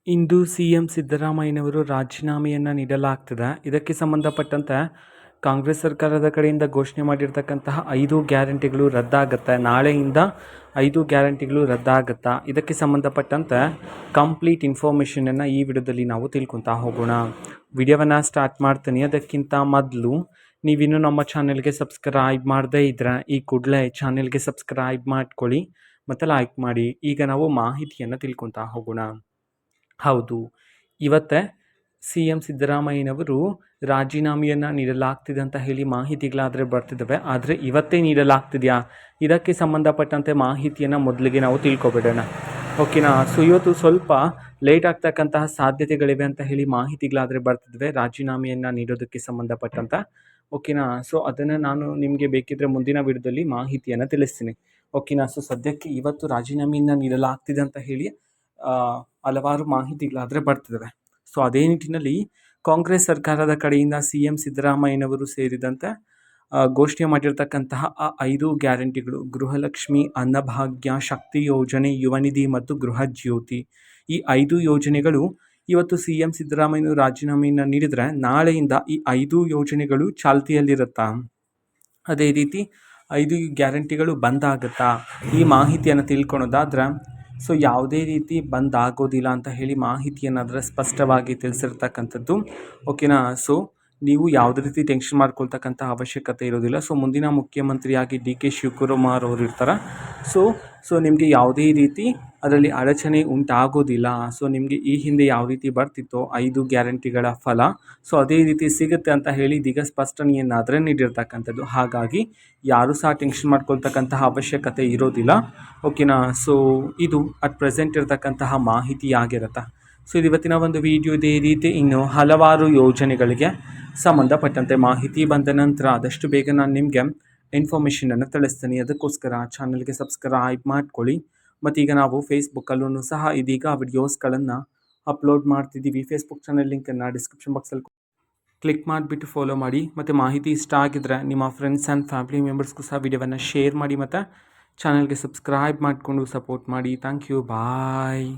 ಇಂದು CM ಸಿದ್ದರಾಮಯ್ಯನವರು ರಾಜೀನಾಮೆಯನ್ನು ನೀಡಲಾಗ್ತದೆ. ಇದಕ್ಕೆ ಸಂಬಂಧಪಟ್ಟಂತೆ ಕಾಂಗ್ರೆಸ್ ಸರ್ಕಾರದ ಕಡೆಯಿಂದ ಘೋಷಣೆ ಮಾಡಿರ್ತಕ್ಕಂತಹ 5 ಗ್ಯಾರಂಟಿಗಳು ರದ್ದಾಗುತ್ತೆ. ನಾಳೆಯಿಂದ 5 ಗ್ಯಾರಂಟಿಗಳು ರದ್ದಾಗುತ್ತಾ. ಇದಕ್ಕೆ ಸಂಬಂಧಪಟ್ಟಂತೆ ಕಂಪ್ಲೀಟ್ ಇನ್ಫಾರ್ಮೇಷನನ್ನು ಈ ವಿಡಿಯೋದಲ್ಲಿ ನಾವು ತಿಳ್ಕೊತಾ ಹೋಗೋಣ. ವಿಡಿಯೋವನ್ನು ಸ್ಟಾರ್ಟ್ ಮಾಡ್ತೀನಿ. ಅದಕ್ಕಿಂತ ಮೊದಲು ನೀವಿನ್ನೂ ನಮ್ಮ ಚಾನೆಲ್ಗೆ ಸಬ್ಸ್ಕ್ರೈಬ್ ಮಾಡದೇ ಇದ್ರೆ ಈ ಕೂಡಲೇ ಚಾನೆಲ್ಗೆ ಸಬ್ಸ್ಕ್ರೈಬ್ ಮಾಡ್ಕೊಳ್ಳಿ ಮತ್ತು ಲೈಕ್ ಮಾಡಿ. ಈಗ ನಾವು ಮಾಹಿತಿಯನ್ನು ತಿಳ್ಕೊತಾ ಹೋಗೋಣ. ಹೌದು, ಇವತ್ತೇ ಸಿ ಎಂ ಸಿದ್ದರಾಮಯ್ಯನವರು ರಾಜೀನಾಮೆಯನ್ನು ನೀಡಲಾಗ್ತಿದೆ ಅಂತ ಹೇಳಿ ಮಾಹಿತಿಗಳಾದರೆ ಬರ್ತಿದ್ದಾವೆ. ಆದರೆ ಇವತ್ತೇ ನೀಡಲಾಗ್ತಿದೆಯಾ? ಇದಕ್ಕೆ ಸಂಬಂಧಪಟ್ಟಂತೆ ಮಾಹಿತಿಯನ್ನು ಮೊದಲಿಗೆ ನಾವು ತಿಳ್ಕೊಬಿಡೋಣ. ಓಕೆನಾ? ಸೊ ಇವತ್ತು ಸ್ವಲ್ಪ ಲೇಟ್ ಆಗ್ತಕ್ಕಂತಹ ಸಾಧ್ಯತೆಗಳಿವೆ ಅಂತ ಹೇಳಿ ಮಾಹಿತಿಗಳಾದರೆ ಬರ್ತಿದ್ದಾವೆ ರಾಜೀನಾಮೆಯನ್ನು ನೀಡೋದಕ್ಕೆ ಸಂಬಂಧಪಟ್ಟಂತ. ಓಕೆನಾ? ಸೊ ಅದನ್ನು ನಾನು ನಿಮಗೆ ಬೇಕಿದ್ರೆ ಮುಂದಿನ ವಿಡಿಯೋದಲ್ಲಿ ಮಾಹಿತಿಯನ್ನು ತಿಳಿಸ್ತೀನಿ. ಓಕೆನಾ? ಸೊ ಸದ್ಯಕ್ಕೆ ಇವತ್ತು ರಾಜೀನಾಮೆಯನ್ನು ನೀಡಲಾಗ್ತಿದೆ ಅಂತ ಹೇಳಿ ಹಲವಾರು ಮಾಹಿತಿಗಳಾದರೆ ಬರ್ತಿದ್ದಾವೆ. ಸೊ ಅದೇ ನಿಟ್ಟಿನಲ್ಲಿ ಕಾಂಗ್ರೆಸ್ ಸರ್ಕಾರದ ಕಡೆಯಿಂದ ಸಿ ಎಂ ಸಿದ್ದರಾಮಯ್ಯನವರು ಸೇರಿದಂತೆ ಘೋಷಣೆ ಮಾಡಿರ್ತಕ್ಕಂತಹ ಆ 5 ಗ್ಯಾರಂಟಿಗಳು, ಗೃಹಲಕ್ಷ್ಮಿ, ಅನ್ನಭಾಗ್ಯ, ಶಕ್ತಿ ಯೋಜನೆ, ಯುವ ನಿಧಿ ಮತ್ತು ಗೃಹ ಜ್ಯೋತಿ, ಈ 5 ಯೋಜನೆಗಳು ಇವತ್ತು ಸಿ ಎಂ ಸಿದ್ದರಾಮಯ್ಯನವರು ರಾಜೀನಾಮೆಯನ್ನು ನೀಡಿದರೆ ನಾಳೆಯಿಂದ ಈ 5 ಯೋಜನೆಗಳು ಚಾಲ್ತಿಯಲ್ಲಿರುತ್ತಾ? ಅದೇ ರೀತಿ 5 ಗ್ಯಾರಂಟಿಗಳು ಬಂದಾಗುತ್ತಾ? ಈ ಮಾಹಿತಿಯನ್ನು ತಿಳ್ಕೊಳೋದಾದ್ರೆ ಸೊ ಯಾವುದೇ ರೀತಿ ಬಂದ್ ಆಗೋದಿಲ್ಲ ಅಂತ ಹೇಳಿ ಮಾಹಿತಿಯನ್ನಾದರೆ ಸ್ಪಷ್ಟವಾಗಿ ತಿಳಿಸಿರ್ತಕ್ಕಂಥದ್ದು. ಓಕೆನಾ? ಸೊ ನೀವು ಯಾವುದೇ ರೀತಿ ಟೆನ್ಷನ್ ಮಾಡ್ಕೊಳ್ತಕ್ಕಂಥ ಅವಶ್ಯಕತೆ ಇರೋದಿಲ್ಲ. ಸೊ ಮುಂದಿನ ಮುಖ್ಯಮಂತ್ರಿಯಾಗಿ ಡಿ ಕೆ ಶಿವಕುಮಾರ್ ಅವರು ಇರ್ತಾರೆ. ಸೊ ನಿಮಗೆ ಯಾವುದೇ ರೀತಿ ಅದರಲ್ಲಿ ಅಡಚಣೆ ಉಂಟಾಗೋದಿಲ್ಲ. ಸೊ ನಿಮಗೆ ಈ ಹಿಂದೆ ಯಾವ ರೀತಿ ಬರ್ತಿತ್ತೋ 5 ಗ್ಯಾರಂಟಿಗಳ ಫಲ, ಸೊ ಅದೇ ರೀತಿ ಸಿಗುತ್ತೆ ಅಂತ ಹೇಳಿ ಇದೀಗ ಸ್ಪಷ್ಟನೆಯನ್ನಾದರೆ ನೀಡಿರ್ತಕ್ಕಂಥದ್ದು. ಹಾಗಾಗಿ ಯಾರೂ ಸಹ ಟೆನ್ಷನ್ ಮಾಡ್ಕೊಳ್ತಕ್ಕಂತಹ ಅವಶ್ಯಕತೆ ಇರೋದಿಲ್ಲ. ಓಕೆನಾ? ಸೊ ಇದು ಅಟ್ ಪ್ರೆಸೆಂಟ್ ಇರತಕ್ಕಂತಹ ಮಾಹಿತಿ ಆಗಿರುತ್ತೆ. ಸೊ ಇದು ಇವತ್ತಿನ ಒಂದು ವಿಡಿಯೋ. ಇದೇ ರೀತಿ ಇನ್ನು ಹಲವಾರು ಯೋಜನೆಗಳಿಗೆ ಸಂಬಂಧಪಟ್ಟಂತೆ ಮಾಹಿತಿ ಬಂದ ನಂತರ ಆದಷ್ಟು ಬೇಗ ನಾನು ನಿಮಗೆ ಇನ್ಫಾರ್ಮೇಷನನ್ನು ತಿಳಿಸ್ತೀನಿ. ಅದಕ್ಕೋಸ್ಕರ ಚಾನಲ್ಗೆ ಸಬ್ಸ್ಕ್ರೈಬ್ ಮಾಡ್ಕೊಳ್ಳಿ. ಮತ್ತು ಈಗ ನಾವು ಫೇಸ್ಬುಕ್ಕಲ್ಲೂ ಸಹ ಇದೀಗ ವಿಡಿಯೋಸ್ಗಳನ್ನು ಅಪ್ಲೋಡ್ ಮಾಡ್ತಿದ್ದೀವಿ. ಫೇಸ್ಬುಕ್ ಚಾನಲ್ ಲಿಂಕನ್ನು ಡಿಸ್ಕ್ರಿಪ್ಷನ್ ಬಾಕ್ಸಲ್ಲಿ ಕ್ಲಿಕ್ ಮಾಡಿಬಿಟ್ಟು ಫಾಲೋ ಮಾಡಿ. ಮತ್ತು ಮಾಹಿತಿ ಇಷ್ಟ ಆಗಿದ್ರೆ ನಿಮ್ಮ ಫ್ರೆಂಡ್ಸ್ ಆ್ಯಂಡ್ ಫ್ಯಾಮಿಲಿ ಮೆಂಬರ್ಸ್ಗೂ ಸಹ ವಿಡಿಯೋವನ್ನು ಶೇರ್ ಮಾಡಿ ಮತ್ತು ಚಾನಲ್ಗೆ ಸಬ್ಸ್ಕ್ರೈಬ್ ಮಾಡಿಕೊಂಡು ಸಪೋರ್ಟ್ ಮಾಡಿ. Thank you. ಬಾಯ್.